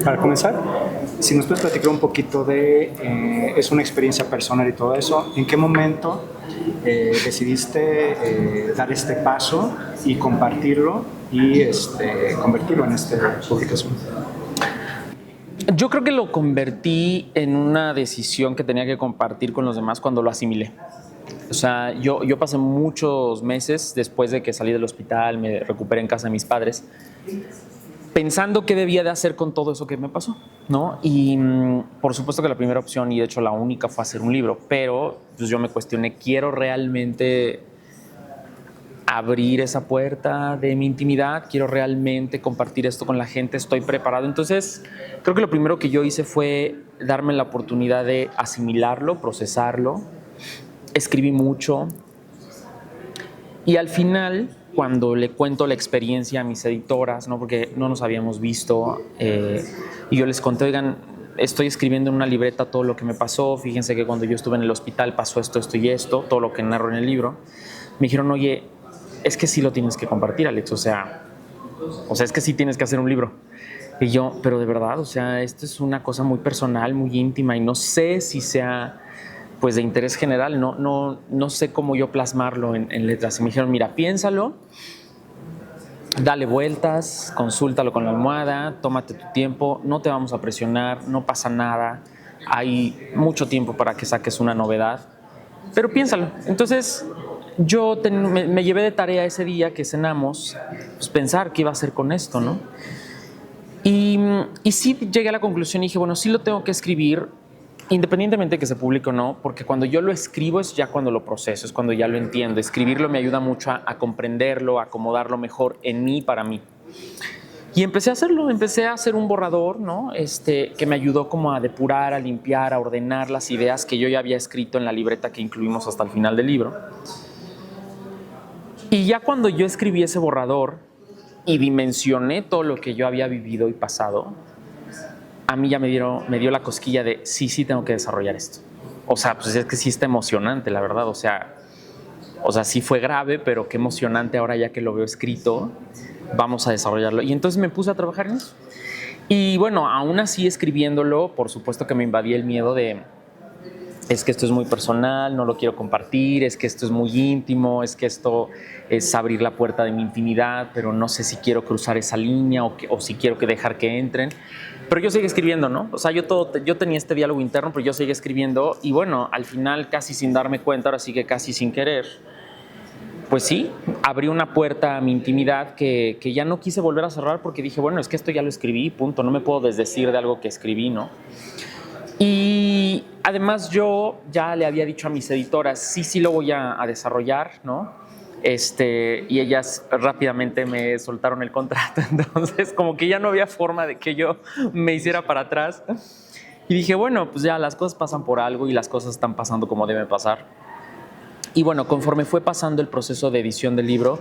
Para comenzar, si nos puedes platicar un poquito es una experiencia personal y todo eso, ¿en qué momento decidiste dar este paso y compartirlo y convertirlo en esta publicación? Yo creo que lo convertí en una decisión que tenía que compartir con los demás cuando lo asimilé. O sea, yo pasé muchos meses después de que salí del hospital, me recuperé en casa de mis padres, pensando qué debía de hacer con todo eso que me pasó, ¿no? Y por supuesto que la primera opción, y de hecho la única, fue hacer un libro, pero pues yo me cuestioné, ¿quiero realmente abrir esa puerta de mi intimidad? ¿Quiero realmente compartir esto con la gente? ¿Estoy preparado? Entonces, creo que lo primero que yo hice fue darme la oportunidad de asimilarlo, procesarlo. Escribí mucho y al final, cuando le cuento la experiencia a mis editoras, ¿no? Porque no nos habíamos visto, y yo les conté, oigan, estoy escribiendo en una libreta todo lo que me pasó, fíjense que cuando yo estuve en el hospital pasó esto, esto y esto, todo lo que narro en el libro. Me dijeron, oye, es que sí lo tienes que compartir, Alex, o sea, es que sí tienes que hacer un libro. Y yo, pero de verdad, o sea, esto es una cosa muy personal, muy íntima, y no sé si sea pues de interés general, no sé cómo yo plasmarlo en letras. Y me dijeron, mira, piénsalo, dale vueltas, consúltalo con la almohada, tómate tu tiempo, no te vamos a presionar, no pasa nada, hay mucho tiempo para que saques una novedad, pero piénsalo. Entonces yo me llevé de tarea ese día que cenamos, pues pensar qué iba a hacer con esto, ¿no? Y sí llegué a la conclusión y dije, bueno, sí lo tengo que escribir, independientemente de que se publique o no, porque cuando yo lo escribo es ya cuando lo proceso, es cuando ya lo entiendo. Escribirlo me ayuda mucho a comprenderlo, a acomodarlo mejor en mí, para mí. Y empecé a hacerlo, empecé a hacer un borrador, ¿no? Que me ayudó como a depurar, a limpiar, a ordenar las ideas que yo ya había escrito en la libreta que incluimos hasta el final del libro. Y ya cuando yo escribí ese borrador y dimensioné todo lo que yo había vivido y pasado, a mí ya me dio la cosquilla de sí tengo que desarrollar esto. O sea, pues es que sí está emocionante, la verdad. O sea, sí fue grave, pero qué emocionante ahora ya que lo veo escrito, vamos a desarrollarlo. Y entonces me puse a trabajar en eso. Y bueno, aún así escribiéndolo, por supuesto que me invadía el miedo de, es que esto es muy personal, no lo quiero compartir, es que esto es muy íntimo, es que esto es abrir la puerta de mi intimidad, pero no sé si quiero cruzar esa línea o si quiero dejar que entren. Pero yo seguí escribiendo, ¿no? O sea, yo tenía este diálogo interno, pero yo seguí escribiendo y bueno, al final casi sin darme cuenta, ahora sí que casi sin querer, pues sí, abrí una puerta a mi intimidad que ya no quise volver a cerrar porque dije, bueno, es que esto ya lo escribí, punto, no me puedo desdecir de algo que escribí, ¿no? Y además yo ya le había dicho a mis editoras, sí lo voy a desarrollar, ¿no? Y ellas rápidamente me soltaron el contrato, entonces como que ya no había forma de que yo me hiciera para atrás. Y dije, bueno, pues ya las cosas pasan por algo y las cosas están pasando como deben pasar. Y bueno, conforme fue pasando el proceso de edición del libro,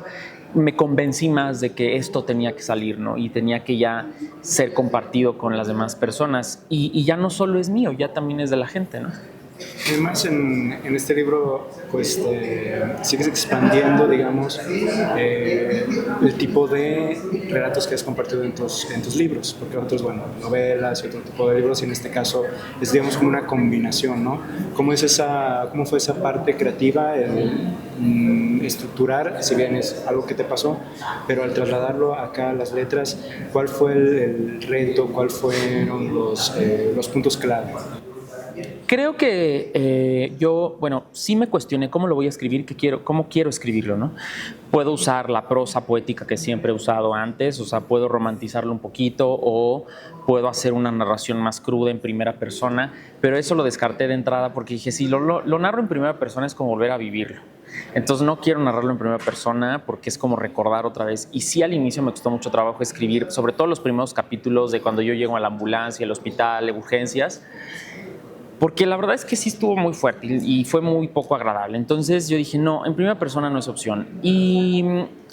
me convencí más de que esto tenía que salir, ¿no? Y tenía que ya ser compartido con las demás personas. Y ya no solo es mío, ya también es de la gente, ¿no? Además, en este libro, pues sigues expandiendo, digamos, el tipo de relatos que has compartido en tus libros, porque otros, bueno, novelas y otro tipo de libros, y en este caso es, digamos, como una combinación, ¿no? ¿Cómo fue esa parte creativa, el estructurar, si bien es algo que te pasó, pero al trasladarlo acá a las letras, ¿cuál fue el reto, cuáles fueron los puntos clave? Creo que yo, bueno, sí me cuestioné cómo lo voy a escribir, cómo quiero escribirlo, ¿no? Puedo usar la prosa poética que siempre he usado antes, o sea, puedo romantizarlo un poquito o puedo hacer una narración más cruda en primera persona, pero eso lo descarté de entrada porque dije, si lo narro en primera persona es como volver a vivirlo. Entonces no quiero narrarlo en primera persona porque es como recordar otra vez. Y sí, al inicio me costó mucho trabajo escribir, sobre todo los primeros capítulos de cuando yo llego a la ambulancia, al hospital, urgencias, porque la verdad es que sí estuvo muy fuerte y fue muy poco agradable. Entonces yo dije, no, en primera persona no es opción. Y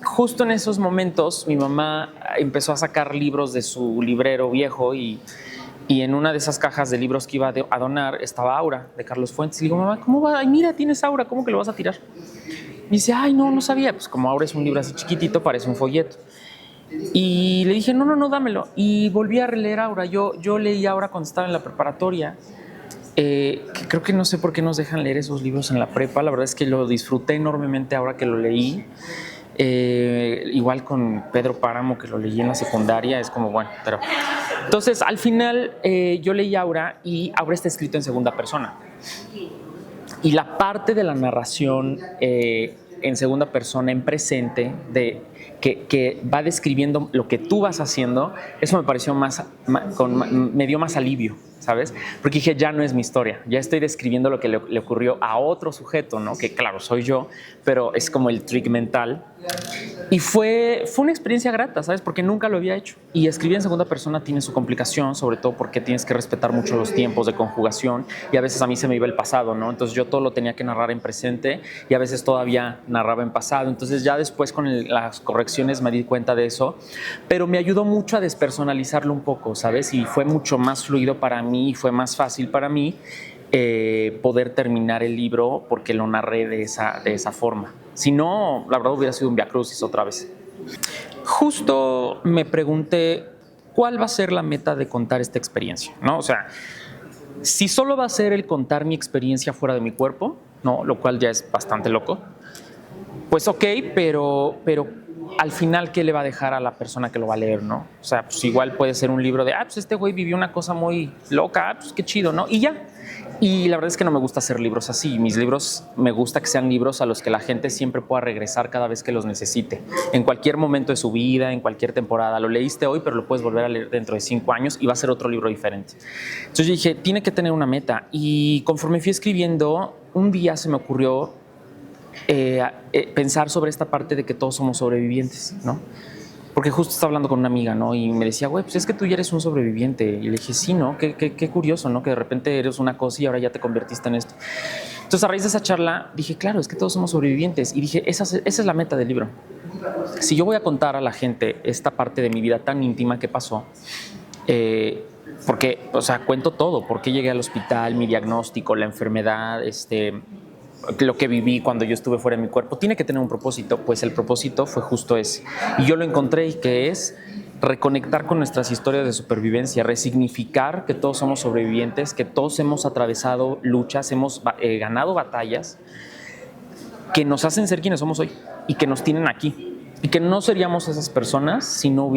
justo en esos momentos mi mamá empezó a sacar libros de su librero viejo y en una de esas cajas de libros que iba a donar estaba Aura, de Carlos Fuentes. Y le digo, mamá, ¿cómo va? Ay, mira, tienes Aura, ¿cómo que lo vas a tirar? Y dice, ay, no sabía. Pues como Aura es un libro así chiquitito, parece un folleto. Y le dije, no, dámelo. Y volví a leer Aura. Yo leí Aura cuando estaba en la preparatoria. Que creo que no sé por qué nos dejan leer esos libros en la prepa. La verdad es que lo disfruté enormemente ahora que lo leí. Igual con Pedro Páramo, que lo leí en la secundaria, es como bueno, pero... Entonces, al final, yo leí Aura y Aura está escrito en segunda persona. Y la parte de la narración en segunda persona, en presente, que va describiendo lo que tú vas haciendo, eso me pareció me dio más alivio, ¿sabes? Porque dije, ya no es mi historia, ya estoy describiendo lo que le ocurrió a otro sujeto, ¿no? Que claro, soy yo, pero es como el trick mental. Y fue una experiencia grata, ¿sabes? Porque nunca lo había hecho. Y escribir en segunda persona tiene su complicación, sobre todo porque tienes que respetar mucho los tiempos de conjugación y a veces a mí se me iba el pasado, ¿no? Entonces yo todo lo tenía que narrar en presente y a veces todavía narraba en pasado. Entonces ya después con las correcciones me di cuenta de eso, pero me ayudó mucho a despersonalizarlo un poco, ¿sabes? Y fue mucho más fluido para mí, fue más fácil para mí poder terminar el libro porque lo narré de esa forma. Si no, la verdad hubiera sido un viacrucis otra vez. Justo me pregunté cuál va a ser la meta de contar esta experiencia, ¿no? O sea, si solo va a ser el contar mi experiencia fuera de mi cuerpo, ¿no? Lo cual ya es bastante loco, pues ok, pero al final, ¿qué le va a dejar a la persona que lo va a leer, no? O sea, pues igual puede ser un libro de, pues este güey vivió una cosa muy loca, pues qué chido, ¿no? Y ya. Y la verdad es que no me gusta hacer libros así. Mis libros, me gusta que sean libros a los que la gente siempre pueda regresar cada vez que los necesite. En cualquier momento de su vida, en cualquier temporada. Lo leíste hoy, pero lo puedes volver a leer dentro de 5 años y va a ser otro libro diferente. Entonces yo dije, tiene que tener una meta. Y conforme fui escribiendo, un día se me ocurrió pensar sobre esta parte de que todos somos sobrevivientes, ¿no? Porque justo estaba hablando con una amiga, ¿no? Y me decía, güey, pues es que tú ya eres un sobreviviente. Y le dije, sí, ¿no? Qué curioso, ¿no? Que de repente eres una cosa y ahora ya te convertiste en esto. Entonces, a raíz de esa charla, dije, claro, es que todos somos sobrevivientes. Y dije, esa es la meta del libro. Si yo voy a contar a la gente esta parte de mi vida tan íntima que pasó, porque, o sea, cuento todo. Por qué llegué al hospital, mi diagnóstico, la enfermedad, lo que viví cuando yo estuve fuera de mi cuerpo, tiene que tener un propósito. Pues el propósito fue justo ese. Y yo lo encontré, y que es reconectar con nuestras historias de supervivencia, resignificar que todos somos sobrevivientes, que todos hemos atravesado luchas, hemos ganado batallas que nos hacen ser quienes somos hoy y que nos tienen aquí. Y que no seríamos esas personas si no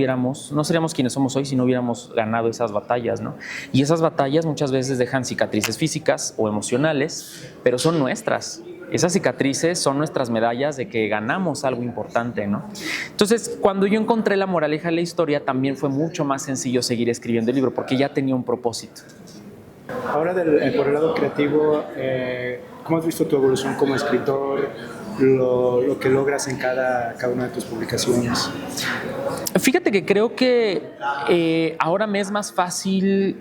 seríamos quienes somos hoy si no hubiéramos ganado esas batallas, ¿no? Y esas batallas muchas veces dejan cicatrices físicas o emocionales, pero son nuestras. Esas cicatrices son nuestras medallas de que ganamos algo importante, ¿no? Entonces, cuando yo encontré la moraleja de la historia, también fue mucho más sencillo seguir escribiendo el libro, porque ya tenía un propósito. Ahora, por el lado creativo, ¿cómo has visto tu evolución como escritor? Lo que logras en cada una de tus publicaciones. Fíjate que creo que ahora me es más fácil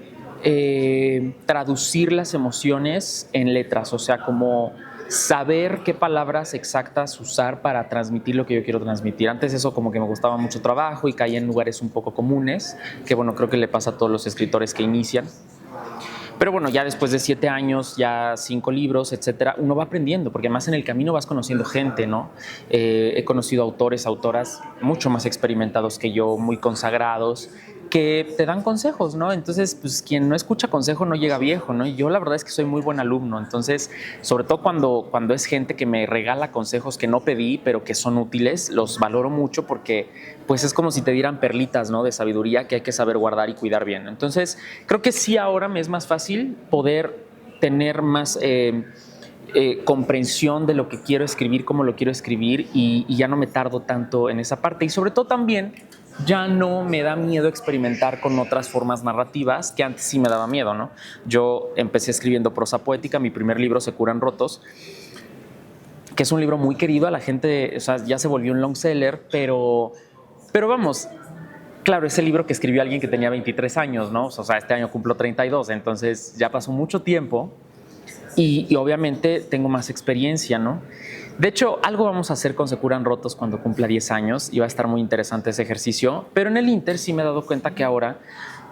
traducir las emociones en letras, o sea, como saber qué palabras exactas usar para transmitir lo que yo quiero transmitir. Antes eso como que me costaba mucho trabajo y caía en lugares un poco comunes, que bueno, creo que le pasa a todos los escritores que inician. Pero bueno, ya después de 7 años, ya 5 libros, etcétera, uno va aprendiendo, porque además en el camino vas conociendo gente, ¿no? He conocido autores, autoras mucho más experimentados que yo, muy consagrados, que te dan consejos, ¿no? Entonces, pues quien no escucha consejo no llega viejo, ¿no? Y yo la verdad es que soy muy buen alumno, entonces, sobre todo cuando es gente que me regala consejos que no pedí, pero que son útiles, los valoro mucho porque pues es como si te dieran perlitas, ¿no? De sabiduría que hay que saber guardar y cuidar bien. Entonces, creo que sí ahora me es más fácil poder tener más comprensión de lo que quiero escribir, cómo lo quiero escribir y ya no me tardo tanto en esa parte. Y sobre todo también ya no me da miedo experimentar con otras formas narrativas que antes sí me daba miedo, ¿no? Yo empecé escribiendo prosa poética, mi primer libro, Se curan rotos, que es un libro muy querido a la gente, o sea, ya se volvió un long seller, pero vamos, claro, ese libro que escribió alguien que tenía 23 años, ¿no? O sea, este año cumplo 32, entonces ya pasó mucho tiempo y obviamente tengo más experiencia, ¿no? De hecho, algo vamos a hacer con Se curan rotos cuando cumpla 10 años y va a estar muy interesante ese ejercicio, pero en el Inter sí me he dado cuenta que ahora,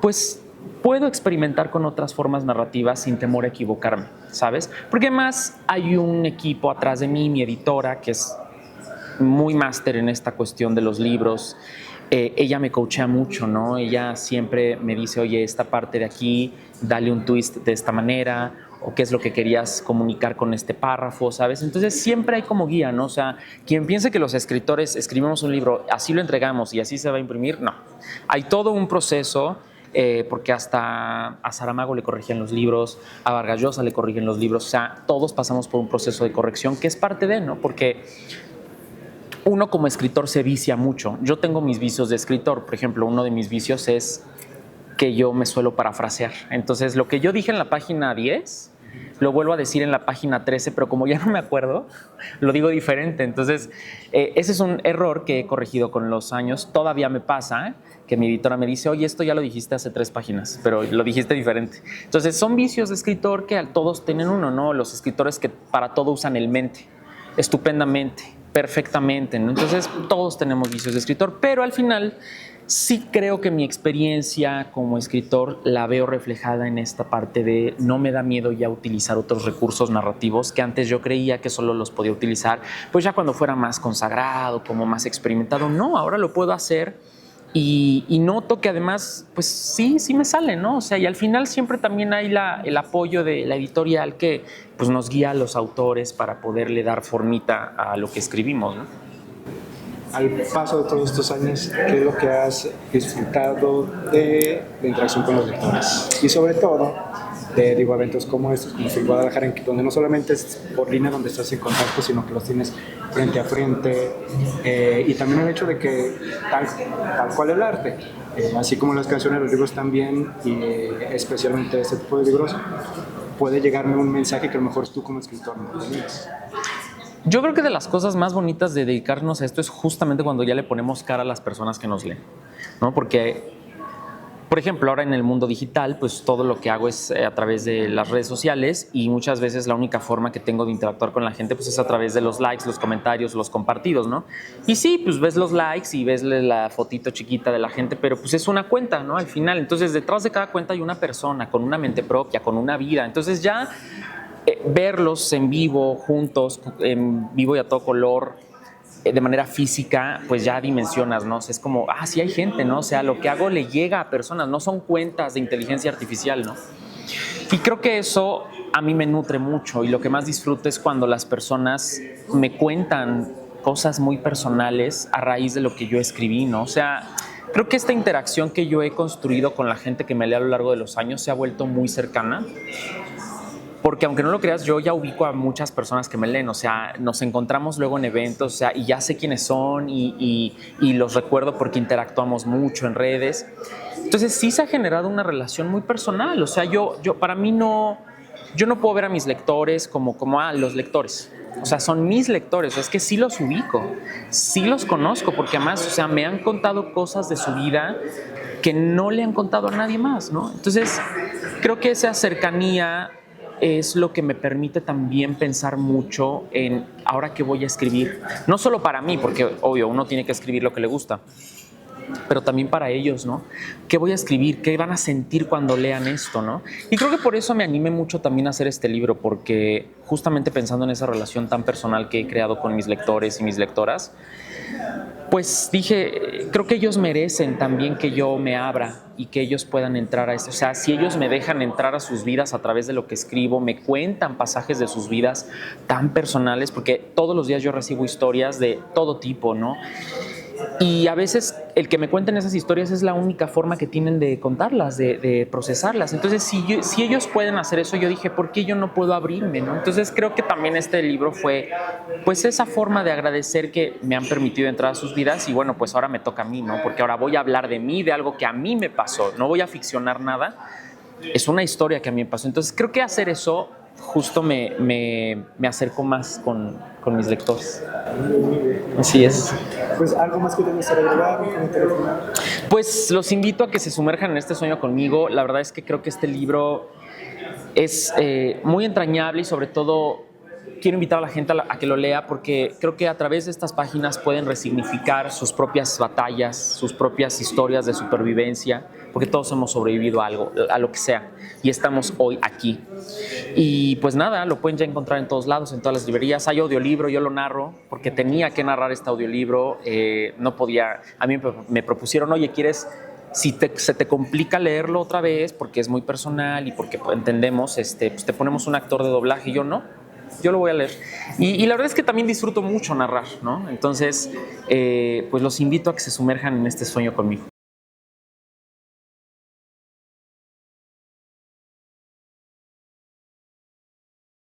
pues, puedo experimentar con otras formas narrativas sin temor a equivocarme, ¿sabes? Porque además hay un equipo atrás de mí, mi editora, que es muy máster en esta cuestión de los libros. ella me coachea mucho, ¿no? Ella siempre me dice, oye, esta parte de aquí, dale un twist de esta manera, o qué es lo que querías comunicar con este párrafo, ¿sabes? Entonces siempre hay como guía, ¿no? O sea, quien piense que los escritores escribimos un libro, así lo entregamos y así se va a imprimir, no. Hay todo un proceso, porque hasta a Saramago le corrigen los libros, a Vargas Llosa le corrigen los libros, o sea, todos pasamos por un proceso de corrección que es parte de, ¿no? Porque uno como escritor se vicia mucho. Yo tengo mis vicios de escritor. Por ejemplo, uno de mis vicios es que yo me suelo parafrasear. Entonces, lo que yo dije en la página 10, lo vuelvo a decir en la página 13, pero como ya no me acuerdo, lo digo diferente. Entonces, ese es un error que he corregido con los años. Todavía me pasa que mi editora me dice, oye, esto ya lo dijiste hace 3 páginas, pero lo dijiste diferente. Entonces, son vicios de escritor que todos tienen uno, ¿no? Los escritores que para todo usan el mente, estupendamente, perfectamente, ¿no? Entonces todos tenemos vicios de escritor, pero al final sí creo que mi experiencia como escritor la veo reflejada en esta parte de no me da miedo ya utilizar otros recursos narrativos que antes yo creía que solo los podía utilizar pues ya cuando fuera más consagrado, como más experimentado. No, ahora lo puedo hacer y noto que además pues sí me sale, ¿no? O sea, y al final siempre también hay el apoyo de la editorial que pues nos guía a los autores para poderle dar formita a lo que escribimos, ¿no? Al paso de todos estos años, ¿qué es lo que has disfrutado de la interacción con los lectores? Y sobre todo, de eventos como estos, como Film Guadalajara, donde no solamente es por línea donde estás en contacto, sino que los tienes frente a frente, y también el hecho de que tal cual el arte, así como las canciones, los libros también, y especialmente este tipo de libros, puede llegarme un mensaje que a lo mejor tú como escritor no tenías. Yo creo que de las cosas más bonitas de dedicarnos a esto es justamente cuando ya le ponemos cara a las personas que nos leen, ¿no? Porque, por ejemplo, ahora en el mundo digital, pues todo lo que hago es a través de las redes sociales y muchas veces la única forma que tengo de interactuar con la gente pues es a través de los likes, los comentarios, los compartidos, ¿no? Y sí, pues ves los likes y ves la fotito chiquita de la gente, pero pues es una cuenta, ¿no? Al final, entonces detrás de cada cuenta hay una persona con una mente propia, con una vida, entonces ya verlos en vivo, juntos, en vivo y a todo color, de manera física, pues ya dimensionas, ¿no? O sea, es como, sí hay gente, ¿no? O sea, lo que hago le llega a personas, no son cuentas de inteligencia artificial, ¿no? Y creo que eso a mí me nutre mucho y lo que más disfruto es cuando las personas me cuentan cosas muy personales a raíz de lo que yo escribí, ¿no? O sea, creo que esta interacción que yo he construido con la gente que me lee a lo largo de los años se ha vuelto muy cercana. Porque aunque no lo creas, yo ya ubico a muchas personas que me leen, o sea, nos encontramos luego en eventos, o sea, y ya sé quiénes son y los recuerdo porque interactuamos mucho en redes. Entonces sí se ha generado una relación muy personal, o sea, para mí no, yo no puedo ver a mis lectores como los lectores. O sea, son mis lectores, o sea, es que sí los ubico, sí los conozco, porque además, o sea, me han contado cosas de su vida que no le han contado a nadie más, ¿no? Entonces, creo que esa cercanía es lo que me permite también pensar mucho en ahora qué voy a escribir. No solo para mí, porque obvio, uno tiene que escribir lo que le gusta, pero también para ellos, ¿no? ¿Qué voy a escribir? ¿Qué van a sentir cuando lean esto, no? Y creo que por eso me animé mucho también a hacer este libro, porque justamente pensando en esa relación tan personal que he creado con mis lectores y mis lectoras, pues dije, creo que ellos merecen también que yo me abra y que ellos puedan entrar a esto. O sea, si ellos me dejan entrar a sus vidas a través de lo que escribo, me cuentan pasajes de sus vidas tan personales, porque todos los días yo recibo historias de todo tipo, ¿no? Y a veces el que me cuenten esas historias es la única forma que tienen de contarlas, de procesarlas. Entonces, si ellos pueden hacer eso, yo dije, ¿por qué yo no puedo abrirme, no? Entonces, creo que también este libro fue, pues, esa forma de agradecer que me han permitido entrar a sus vidas y, bueno, pues ahora me toca a mí, ¿no? Porque ahora voy a hablar de mí, de algo que a mí me pasó. No voy a ficcionar nada. Es una historia que a mí me pasó. Entonces, creo que hacer eso justo me acerco más con mis lectores. Así es. Pues algo más que te gustaría agregar, Pues los invito a que se sumerjan en este sueño conmigo. La verdad es que creo que este libro es muy entrañable y sobre todo quiero invitar a la gente a que lo lea porque creo que a través de estas páginas pueden resignificar sus propias batallas, sus propias historias de supervivencia, porque todos hemos sobrevivido a algo, a lo que sea, y estamos hoy aquí. Y pues nada, lo pueden ya encontrar en todos lados, en todas las librerías. Hay audiolibro, yo lo narro, porque tenía que narrar este audiolibro, no podía, a mí me propusieron, oye, ¿quieres...? Si se te complica leerlo otra vez porque es muy personal y porque entendemos, pues te ponemos un actor de doblaje. Y yo no, yo lo voy a leer. Y la verdad es que también disfruto mucho narrar, ¿no? Entonces, pues los invito a que se sumerjan en este sueño conmigo.